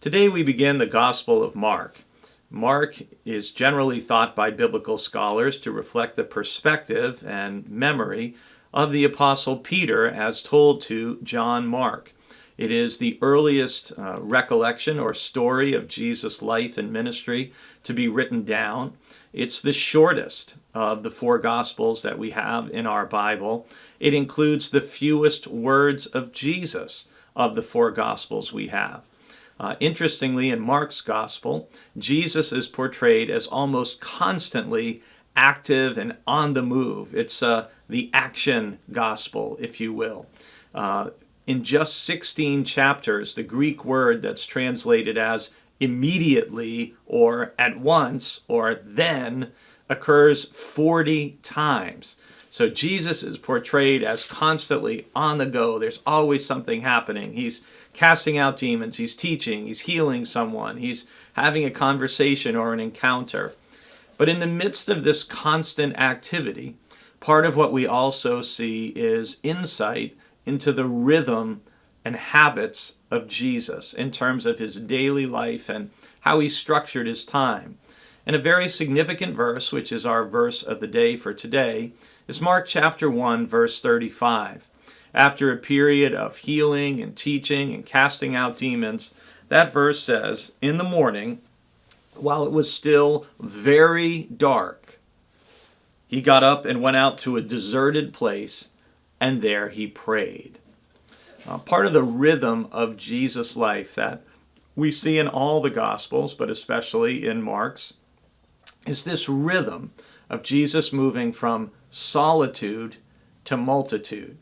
Today we begin the Gospel of Mark. Mark is generally thought by biblical scholars to reflect the perspective and memory of the Apostle Peter as told to John Mark. It is the earliest recollection or story of Jesus' life and ministry to be written down. It's the shortest of the four Gospels that we have in our Bible. It includes the fewest words of Jesus of the four Gospels we have. Interestingly, in Mark's Gospel, Jesus is portrayed as almost constantly active and on the move. It's the action gospel, if you will. In just 16 chapters, the Greek word that's translated as immediately or at once or then occurs 40 times. So Jesus is portrayed as constantly on the go. There's always something happening. He's casting out demons, he's teaching, he's healing someone, he's having a conversation or an encounter. But in the midst of this constant activity, part of what we also see is insight into the rhythm and habits of Jesus in terms of his daily life and how he structured his time. And a very significant verse, which is our verse of the day for today, is Mark chapter 1, verse 35. After a period of healing and teaching and casting out demons, that verse says, "In the morning, while it was still very dark, he got up and went out to a deserted place, and there he prayed." Part of the rhythm of Jesus' life that we see in all the Gospels, but especially in Mark's, is this rhythm of Jesus moving from solitude to multitude.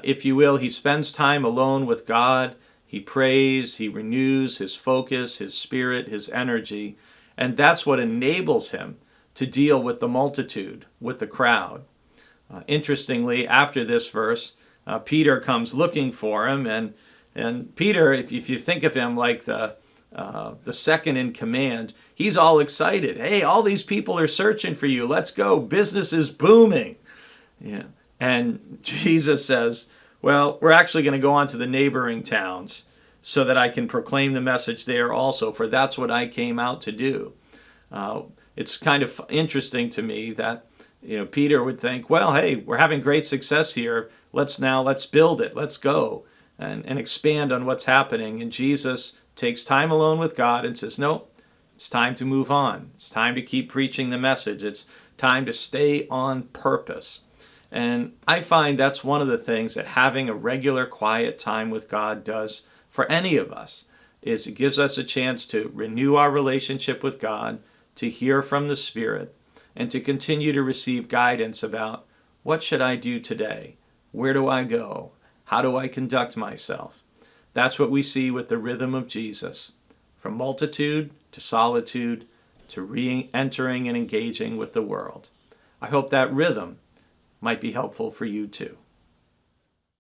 If you will, he spends time alone with God, he prays, he renews his focus, his spirit, his energy, and that's what enables him to deal with the multitude, with the crowd. Interestingly, after this verse, Peter comes looking for him, and Peter, if you think of him like the second in command, he's all excited. Hey, all these people are searching for you. Let's go. Business is booming. Yeah. And Jesus says, well, we're actually going to go on to the neighboring towns so that I can proclaim the message there also, for that's what I came out to do. It's kind of interesting to me that Peter would think, well, hey, we're having great success here. Let's build it. Let's go and expand on what's happening. And Jesus takes time alone with God and says, no, it's time to move on. It's time to keep preaching the message. It's time to stay on purpose. And I find that's one of the things that having a regular quiet time with God does for any of us, is it gives us a chance to renew our relationship with God, to hear from the Spirit, and to continue to receive guidance about what should I do today? Where do I go? How do I conduct myself? That's what we see with the rhythm of Jesus, from multitude to solitude to re-entering and engaging with the world. I hope that rhythm might be helpful for you too.